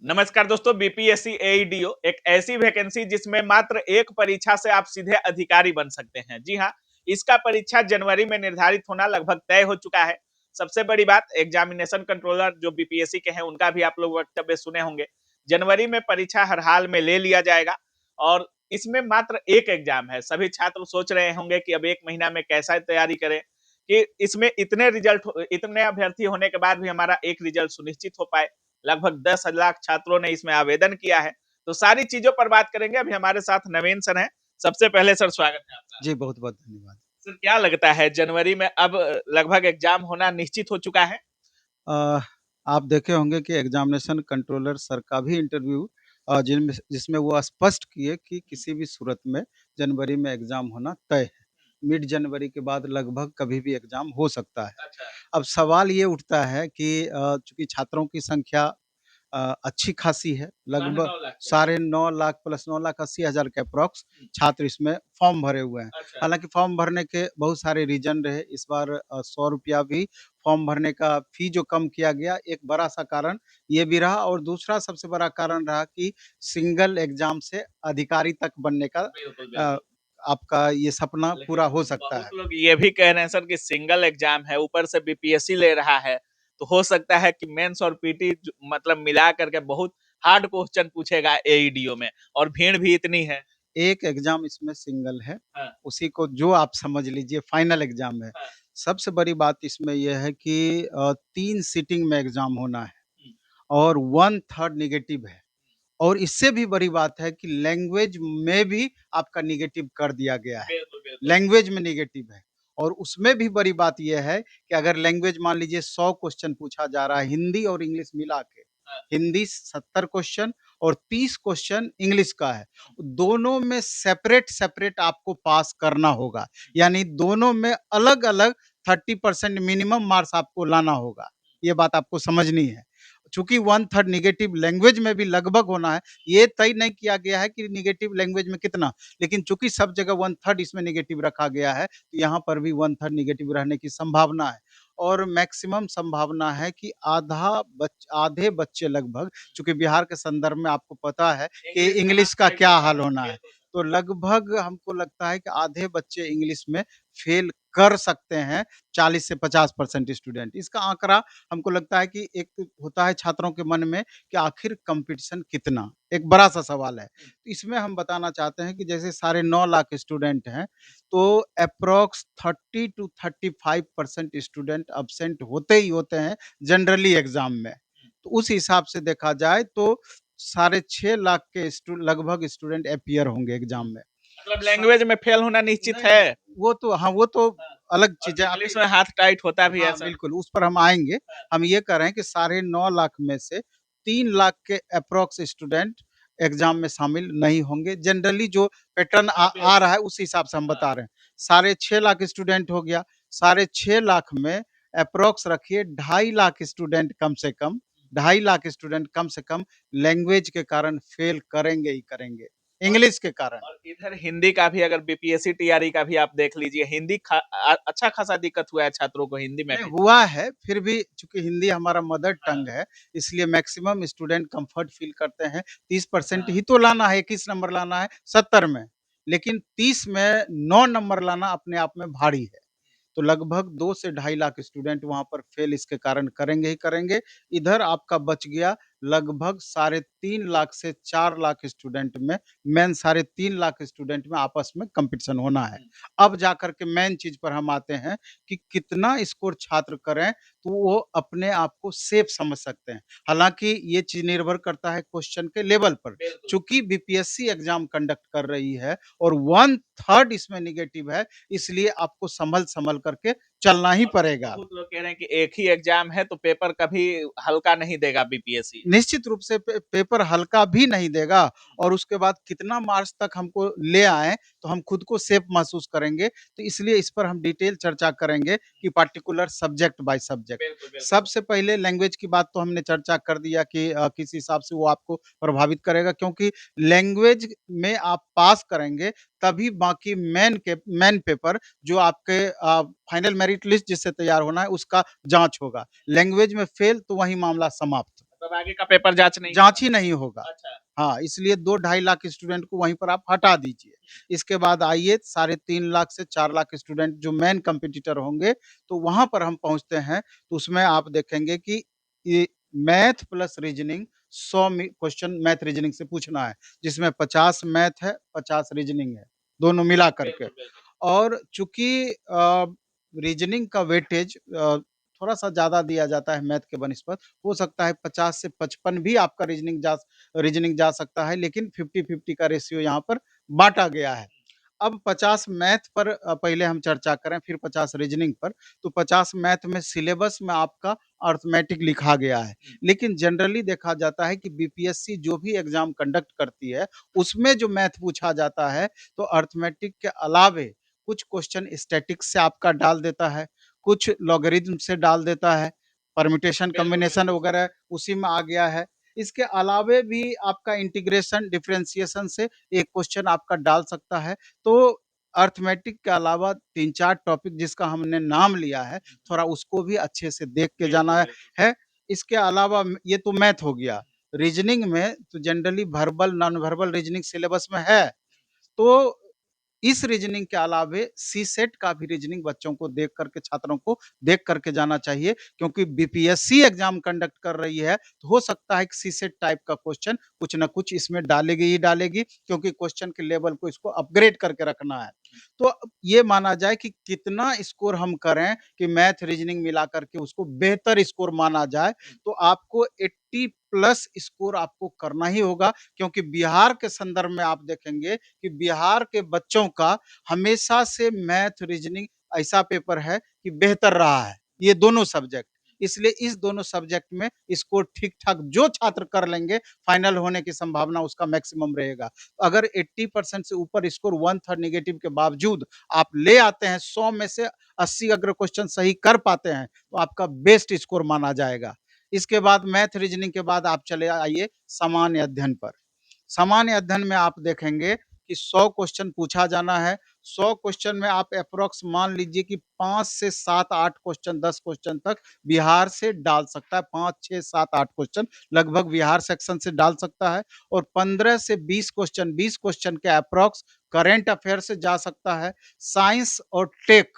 नमस्कार दोस्तों, बीपीएससी एईडीओ एक ऐसी वैकेंसी जिसमें मात्र एक परीक्षा से आप सीधे अधिकारी बन सकते हैं। जी हाँ, इसका परीक्षा जनवरी में निर्धारित होना लगभग तय हो चुका है। सबसे बड़ी बात, एग्जामिनेशन कंट्रोलर जो बीपीएससी के हैं उनका भी आप लोग वक्तव्य सुने होंगे। जनवरी में परीक्षा हर हाल में ले लिया जाएगा और इसमें मात्र एक एग्जाम है। सभी छात्र सोच रहे होंगे कि अब एक महीना में कैसा तैयारी करें कि इसमें इतने अभ्यर्थी होने के बाद भी हमारा एक रिजल्ट सुनिश्चित हो पाए। लगभग 10 लाख छात्रों ने इसमें आवेदन किया है। तो सारी चीजों पर बात करेंगे। अभी हमारे साथ नवीन सर हैं। सबसे पहले सर स्वागत है आपका। जी, बहुत-बहुत धन्यवाद। सर क्या लगता है जनवरी में अब लगभग एग्जाम होना निश्चित हो चुका है? अ, आप देखे होंगे कि एग्ज़ामिनेशन कंट्रोलर सर का भी इंटरव्यू जिसमें वो स्पष्ट किए कि किसी भी सूरत में जनवरी में एग्ज़ाम होना तय है। मिड जनवरी के बाद लगभग कभी भी एग्ज़ाम हो सकता है। अच्छा। अब सवाल ये उठता है कि चूँकि छात्रों की संख्या अच्छी खासी है, साढ़े लगभग 9 लाख के। साढ़े 9 लाख प्लस 9,80,000 के अप्रॉक्स हम्म, छात्र इसमें फॉर्म भरे हुए हैं। अच्छा। हालाँकि फॉर्म भरने के बहुत सारे रीज़न रहे, इस बार ₹100 भी फॉर्म भरने का फ़ी जो कम किया गया, एक बड़ा-सा कारण ये भी रहा और दूसरा सबसे बड़ा कारण रहा कि सिंगल एग्ज़ाम से अधिकारी तक बनने का बिल्कुल अ, बिल्कुल। आपका ये सपना पूरा लेकिन हो सकता बहुत है। लोग ये भी कह रहे हैं सर कि सिंगल एग्जाम है, ऊपर से बीपीएससी ले रहा है, तो हो सकता है कि मेंस और पीटी मतलब मिला करके बहुत हार्ड क्वेश्चन पूछेगा एईडीओ में और भीड़ भी इतनी है। एक एग्ज़ाम इसमें सिंगल है, हाँ, उसी को जो आप समझ लीजिए फाइनल एग्ज़ाम है। हाँ, सबसे बड़ी बात इसमें ये है कि 3 सीटिंग में एग्ज़ाम होना है हुँ, और 1/3 नेगेटिव है और इससे भी बड़ी बात है कि लैंग्वेज में भी आपका नेगेटिव कर दिया गया है। बिल्कुल, बिल्कुल। लैंग्वेज में नेगेटिव है और उसमें भी बड़ी बात ये है कि अगर लैंग्वेज मान लीजिए 100 क्वेश्चन पूछा जा रहा है हिंदी और इंग्लिश मिला के, हाँ, हिंदी 70 क्वेश्चन और 30 क्वेश्चन इंग्लिश का है। दोनों में सेपरेट-सेपरेट आपको पास करना होगा, यानी दोनों में अलग-अलग 30% मिनिमम मार्क्स आपको लाना होगा। ये बात आपको समझनी है। चूँकि 1/3 नेगेटिव लैंग्वेज में भी लगभग होना है, ये तय नहीं किया गया है कि नेगेटिव लैंग्वेज में कितना, लेकिन चूँकि सब जगह 1/3 इसमें नेगेटिव रखा गया है, तो यहाँ पर भी 1/3 नेगेटिव रहने की संभावना है और मैक्सिमम संभावना है कि आधे बच्चे लगभग, चूँकि बिहार के संदर्भ में आपको पता है कि इंग्लिश में हाफ इंग्लिश का टाइट क्या होता हाल है। होना है, बिल्कुल, तो लगभग हमको लगता है कि आधे बच्चे इंग्लिश में फेल कर सकते हैं, 40 से 50% स्टूडेंट। इसका आंकड़ा हमको लगता है कि एक होता है छात्रों के मन में कि आखिर कंपटीशन कितना? एक बड़ा-सा सवाल है। तो इसमें हम बताना चाहते हैं कि जैसे साढ़े 9 लाख स्टूडेंट हैं, तो एप्रॉक्स 30 टू 35% स्टूडेंट अब्सेंट होते ही होते हैं जनरली एग्ज़ाम में। तो उस हिसाब से देखा जाए तो साढ़े 6 लाख के लगभग स्टूडेंट अपीयर होंगे एग्ज़ाम में। मतलब सा लैंग्वेज में फेल होना निश्चित नहीं, है। वो तो हाँ, वो तो हाँ, अलग और चीज़ है। इंग्लिश अभी में हाथ टाइट होता भी है हाँ, सर। बिल्कुल, उस पर हम आएँगे। हाँ, हम ये कह रहे हैं कि साढ़े 9 लाख में से 3 लाख के एप्रॉक्स स्टूडेंट एग्ज़ाम में शामिल नहीं होंगे। जनरली जो पैटर्न आ रहा है, उस हिसाब से हम हाँ, बता रहे हैं। साढ़े 6 लाख स्टूडेंट हो गया, साढ़े 6 लाख में एप्रॉक्स रखिए 2.5 लाख स्टूडेंट कम से कम, 2.5 लाख स्टूडेंट कम से कम लैंग्वेज के कारण फेल करेंगे ही करेंगे, और इंग्लिश के कारण। और इधर हिंदी का भी अगर बीपीएससी टीआरई का भी आप देख लीजिए, हिंदी अच्छा खासा दिक्कत हुआ है छात्रों को हिंदी में नहीं भी। हुआ है, फिर भी चूँकि हिंदी हमारा मदर हाँ, टंग है, इसलिए मैक्सिमम स्टूडेंट कम्फर्ट फ़ील करते हैं। 30% हाँ, ही तो लाना है, 21 नंबर लाना है 70 में, लेकिन 30 में 9 नंबर लाना अपने आप में भारी है। तो लगभग 2 से 2.5 लाख स्टूडेंट वहाँ पर फेल इसके कारण करेंगे ही करेंगे। इधर आपका बच गया लगभग साढ़े 3 लाख से 4 लाख स्टूडेंट में, मेन साढ़े 3 लाख स्टूडेंट में आपस में कॉम्पिटिशन होना है। हुँ, अब जाकर के मेन चीज़ पर हम आते हैं कि कितना स्कोर छात्र करें, तो वो अपने आप को सेफ समझ सकते हैं। हालाँकि ये चीज़ निर्भर करता है क्वेश्चन के लेवल पर। बिल्कुल। चूँकि बीपीएससी एग्ज़ाम कंडक्ट कर रही है और 1/3 इसमें नेगेटिव है, इसलिए आपको संभल-संभल करके चलना ही और पड़ेगा। बहुत लोग कह रहे हैं कि एक ही एग्ज़ाम है तो पेपर कभी हल्का नहीं देगा बीपीएससी। निश्चित रूप से पेपर हल्का भी नहीं देगा और उसके बाद कितना मार्क्स तक हमको ले आएँ, तो हम खुद को सेफ महसूस करेंगे। तो इसलिए इस पर हम डिटेल चर्चा करेंगे कि पार्टिकुलर सब्जेक्ट बाय सब्जेक्ट। बिल्कुल, बिल्कुल। सबसे पहले लैंग्वेज की बात तो हमने चर्चा कर दिया कि किस हिसाब से वो आपको प्रभावित करेगा क्योंकि लैंग्वेज में आप पास करेंगे, तभी बाकी मेन पेपर जो आपके फाइनल मेरिट लिस्ट जिससे तैयार होना है, उसका जाँच होगा। लैंग्वेज में फेल तो वहीं मामला समाप्त। तब आगे का पेपर जांच जांच ही नहीं होगा। अच्छा। हाँ, इसलिए 2-2.5 लाख स्टूडेंट को वहीं पर आप हटा दीजिए। इसके बाद आइए 3.5 लाख से 4 लाख स्टूडेंट जो मेन कॉम्पिटिटर होंगे, तो वहाँ पर हम पहुँचते हैं, तो उसमें आप देखेंगे कि ये math plus reasoning 100 question math reasoning से पूछना है, जिसमें 50 मैथ है, 50 रीजनिंग है, दोनों मिला करके। बिल्कुल, बिल्कुल। और चूँकि रीजनिंग का वेटेज थोड़ा-सा ज़्यादा दिया जाता है मैथ के बनिस्बत, हो सकता है 50 से 55 भी आपका रीजनिंग जा सकता है, लेकिन 50-50 का रेशियो यहाँ पर बाँटा गया है। अब 50 मैथ पर पहले हम चर्चा करें, फिर 50 रीजनिंग पर। तो 50 मैथ में सिलेबस में आपका अरिथमेटिक लिखा गया है। लेकिन जनरली देखा जाता है कि बीपीएससी जो भी एग्ज़ाम कंडक्ट करती है, उसमें जो मैथ पूछा जाता है, तो अरिथमेटिक के अलावे कुछ क्वेश्चन स्टैटिक्स से आपका डाल देता है, कुछ लॉगरिथम से डाल देता है, परम्यूटेशन, बिल्कुल, कॉम्बिनेशन बिल्कुल। वगैरह उसी में आ गया है। इसके अलावे भी आपका इंटीग्रेशन, डिफरेंशिएशन से एक क्वेश्चन आपका डाल सकता है। तो अरिथमेटिक के अलावा 3-4 टॉपिक जिसका हमने नाम लिया है, थोड़ा उसको भी अच्छे से देख के बिल्कुल, जाना बिल्कुल। है। इसके अलावा ये तो मैथ हो गया। रीजनिंग में तो generally verbal, non verbal reasoning syllabus में है। तो इस रीजनिंग के अलावे सीसेट का भी रीजनिंग बच्चों को देख करके, छात्रों को देख करके जाना चाहिए, क्योंकि बीपीएससी एग्जाम कंडक्ट कर रही है, तो हो सकता है कि सीसेट टाइप का क्वेश्चन कुछ ना कुछ इसमें डालेगी ही डालेगी, क्योंकि क्वेश्चन के लेवल को इसको अपग्रेड करके रखना है। तो ये माना जाए कि कितना स्कोर हम करें कि मैथ रीजनिंग मिला करके उसको बेहतर स्कोर माना जाए, तो आपको 80 प्लस स्कोर आपको करना ही होगा, क्योंकि बिहार के संदर्भ में आप देखेंगे कि बिहार के बच्चों का हमेशा से मैथ रीजनिंग ऐसा पेपर है कि बेहतर रहा है, ये दोनों सब्जेक्ट। इसलिए इस दोनों सब्जेक्ट में स्कोर ठीक-ठाक जो छात्र कर लेंगे, फाइनल होने की संभावना उसका मैक्सिमम रहेगा। अगर 80% से ऊपर स्कोर 1/3 नेगेटिव के बावजूद आप ले आते हैं, 100 में से 80 अगर क्वेश्चन सही कर पाते हैं, तो आपका बेस्ट स्कोर माना जाएगा। इसके बाद मैथ रीजनिंग के बाद आप चले आइए सामान्य अध्ययन पर। सामान्य अध्ययन में आप देखेंगे कि 100 क्वेश्चन पूछा जाना है। 100 क्वेश्चन में आप एप्रोक्स मान लीजिए कि 5 से 7-8 क्वेश्चन, 10 क्वेश्चन तक बिहार से डाल सकता है। 5, 6, 7, 8 क्वेश्चन लगभग बिहार सेक्शन से डाल सकता है, और 15 से 20 क्वेश्चन के एप्रोक्स करंट अफेयर से जा सकता है। साइंस और टेक,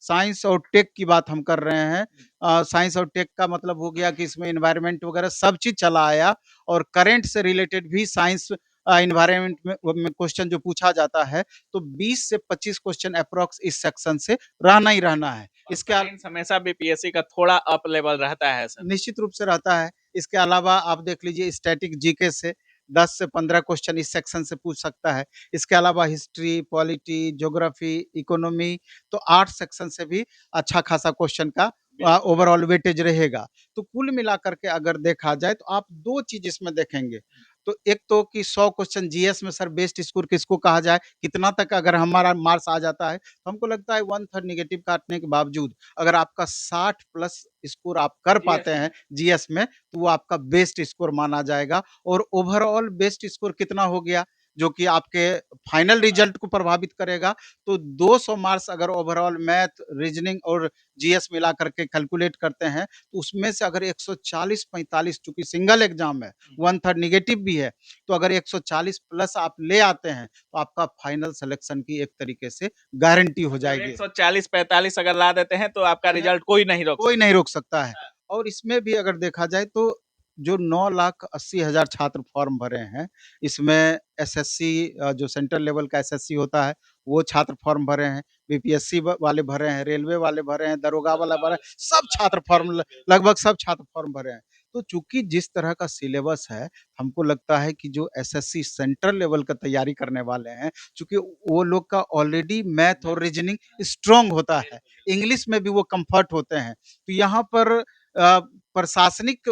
साइंस और टेक की बात हम कर रहे हैं। साइंस और टेक का मतलब हो गया कि इसमें एनवायरनमेंट वगैरह सब चीज़ चला आया, और करंट से रिलेटेड भी साइंस एनवायरनमेंट में क्वेश्चन जो पूछा जाता है, तो 20 से 25 क्वेश्चन अप्रॉक्स इस सेक्शन से रहना ही रहना है। इसके साइंस हमेशा बीपीएससी का थोड़ा अप लेवल रहता है सर। निश्चित रूप से रहता है। इसके अलावा आप देख लीजिए स्टैटिक जीके से 10 से 15 क्वेश्चन इस सेक्शन से पूछ सकता है। इसके अलावा हिस्ट्री, पॉलिटी, ज्योग्राफी, इकोनॉमी, तो 8 सेक्शन से भी अच्छा खासा क्वेश्चन का ओवरऑल वेटेज रहेगा। तो कुल मिलाकर के अगर देखा जाए, तो आप 2 चीज़ इसमें देखेंगे। तो एक तो कि 100 क्वेश्चन जीएस में सर बेस्ट स्कोर किसको कहा जाए? कितना तक अगर हमारा मार्क्स आ जाता है, तो हमको लगता है 1/3 नेगेटिव काटने के बावजूद अगर आपका 60 प्लस स्कोर आप कर पाते हैं जीएस में, तो वो आपका बेस्ट स्कोर माना जाएगा। और ओवरऑल बेस्ट स्कोर कितना हो गया, जो कि आपके फाइनल रिजल्ट को प्रभावित करेगा। तो 200 मार्क्स अगर ओवरऑल मैथ, रीजनिंग और जीएस मिला करके कैलकुलेट करते हैं, तो उसमें से अगर 140-45, चूंकि सिंगल एग्जाम है, 1/3 नेगेटिव भी है, तो अगर 140 प्लस आप ले आते हैं, तो आपका फाइनल सिलेक्शन की एक तरीके से गारंटी हो जाएगी। 140-45 अगर ला देते हैं तो आपका रिजल्ट कोई नहीं रोक कोई सकता। नहीं रोक सकता है। और इसमें भी अगर देखा जाए, तो जो 9,80,000 छात्र फॉर्म भरे हैं, इसमें एसएससी जो सेंट्रल लेवल का एसएससी होता है, वो छात्र फॉर्म भरे हैं, बीपीएससी वाले भरे हैं, रेलवे वाले भरे हैं, दरोगा वाला भरा है, सब छात्र फॉर्म लगभग सब छात्र फॉर्म भरे हैं। तो चूँकि जिस तरह का सिलेबस है, हमको लगता है कि जो एसएससी सेंट्रल लेवल का तैयारी करने वाले हैं, चूँकि वो लोग का ऑलरेडी मैथ और रीजनिंग स्ट्रॉन्ग होता है, इंग्लिश में भी वो कम्फर्ट होते हैं। तो यहाँ पर प्रशासनिक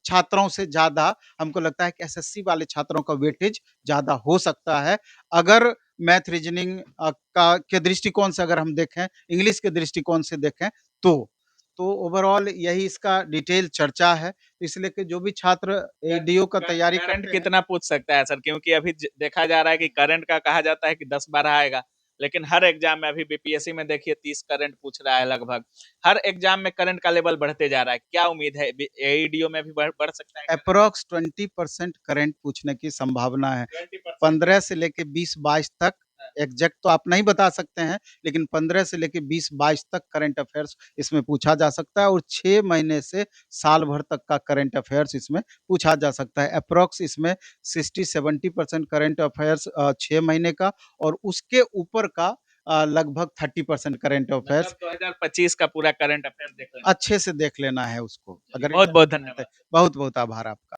छात्रों से ज़्यादा हमको लगता है कि एसएससी वाले छात्रों का वेटेज ज़्यादा हो सकता है। अगर मैथ रीजनिंग का के दृष्टिकोण से अगर हम देखें, इंग्लिश के दृष्टिकोण से देखें, तो ओवरऑल यही इसका डिटेल चर्चा है। इसलिए कि जो भी छात्र एडीओ का तैयारी करंट करते हैं, कितना पूछ सकता है सर? क्योंकि अभी देखा जा रहा है कि करंट का कहा जाता है कि 10-12 आएगा, लेकिन हर एग्जाम में अभी बीपीएससी में देखिए 30 करंट पूछ रहा है लगभग। हर एग्जाम में करंट का लेवल बढ़ते जा रहा है। क्या उम्मीद है एईडीओ में भी बढ़ सकता है? अप्रोक्स 20% करंट पूछने की संभावना है। 20%। 15 से लेके 20-22 तक, एग्जैक्ट तो आप नहीं बता सकते हैं, लेकिन 15 से लेके 20-22 तक करंट अफेयर्स इसमें पूछा जा सकता है और 6 महीने से साल भर तक का करंट अफेयर्स इसमें पूछा जा सकता है। अप्रोक्स इसमें 60-70% करंट अफेयर्स 6 महीने का और उसके ऊपर का लगभग 30% करंट अफेयर्स मतलब 2025 का पूरा करंट अफेयर देख लेना। अच्छे से देख लेना है उसको। चलिए, अगर बहुत बहुत इंटरेस्ट है तो धन्यवाद। बहुत-बहुत आभार आपका।